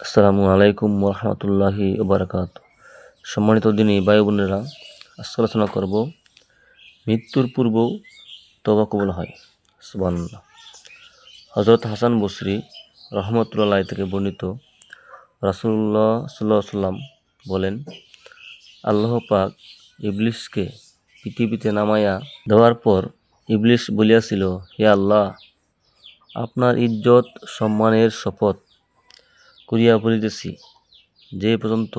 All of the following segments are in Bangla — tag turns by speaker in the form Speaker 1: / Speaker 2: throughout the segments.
Speaker 1: আসসালামু আলাইকুম রহমতুল্লাহি বারাকাত। সম্মানিত দিনী ভাই বোনেরা, আজকে আলোচনা করব মৃত্যুর পূর্বেও তওবা কবুল হয়। সুবহানাল্লাহ। হযরত হাসান বসরি রহমতুল্লাহ থেকে বর্ণিত, রাসূলুল্লাহ সাল্লাল্লাহু আলাইহি সাল্লাম বলেন, আল্লাহ পাক ইবলিসকে পৃথিবীতে নামাইয়া দেওয়ার পর ইবলিস বলিয়াছিল, হে আল্লাহ, আপনার ইজ্জত সম্মানের শপথ করিয়া বলিতেছি, যে পর্যন্ত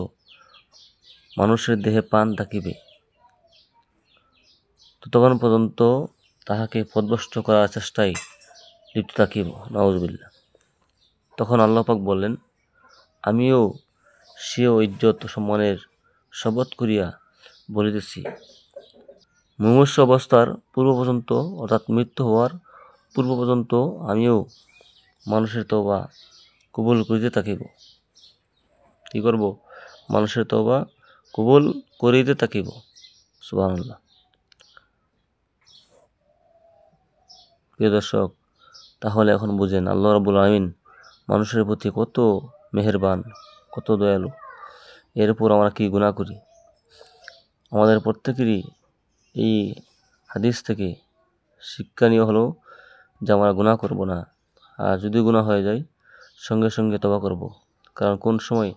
Speaker 1: মানুষের দেহে প্রাণ থাকিবে ততক্ষণ পর্যন্ত তাহাকে পথভ্রষ্ট করার চেষ্টায় লিপ্ত থাকিব। নাউজুবিল্লাহ। তখন আল্লাহ পাক বললেন, আমিও সেও ইজ্জত সম্মানের শপথ করিয়া বলিতেছি, মুমূর্ষু অবস্থার পূর্ব পর্যন্ত, অর্থাৎ মৃত্যু হওয়ার পূর্ব পর্যন্ত আমিও মানুষের তওবা কবুল করিতে থাকিব। কি করব? মানুষের তওবা কবুল করিতে থাকিব। সুবহানাল্লাহ। প্রিয় দর্শক, তাহলে এখন বুঝেন আল্লাহ রাব্বুল আলামিন মানুষের প্রতি কত মেহেরবান, কত দয়ালু। এরপর আমরা কি গুনাহ করি। আমাদের প্রত্যেকেরই এই হাদিস থেকে শিক্ষণীয় হলো যে আমরা গুনাহ করব না, আর যদি গুনাহ হয়ে যায় সঙ্গে সঙ্গে তওবা করব, কারণ কোন সময়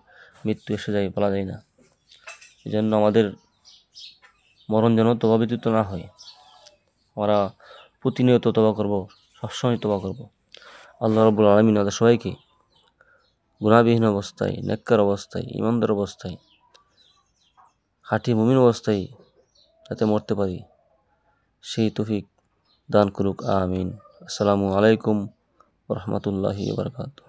Speaker 1: মৃত্যু এসে যায় বলা যায় না। এই জন্য আমাদের মরণ যেন তওবা ব্যতীত না হয়। আমরা প্রতিনিয়ত তওবা করব, সবসময় তওবা করব। আল্লাহ রাব্বুল আলামিন আমাদের সবাইকে গুনাহবিহীন অবস্থায়, নেককার অবস্থায়, ঈমানদার অবস্থায়, খাঁটি মুমিন অবস্থায় যাতে মরতে পারি সেই তৌফিক দান করুক। আমিন। আসসালামু আলাইকুম রহমতুল্লাহি বারাকাতুহু।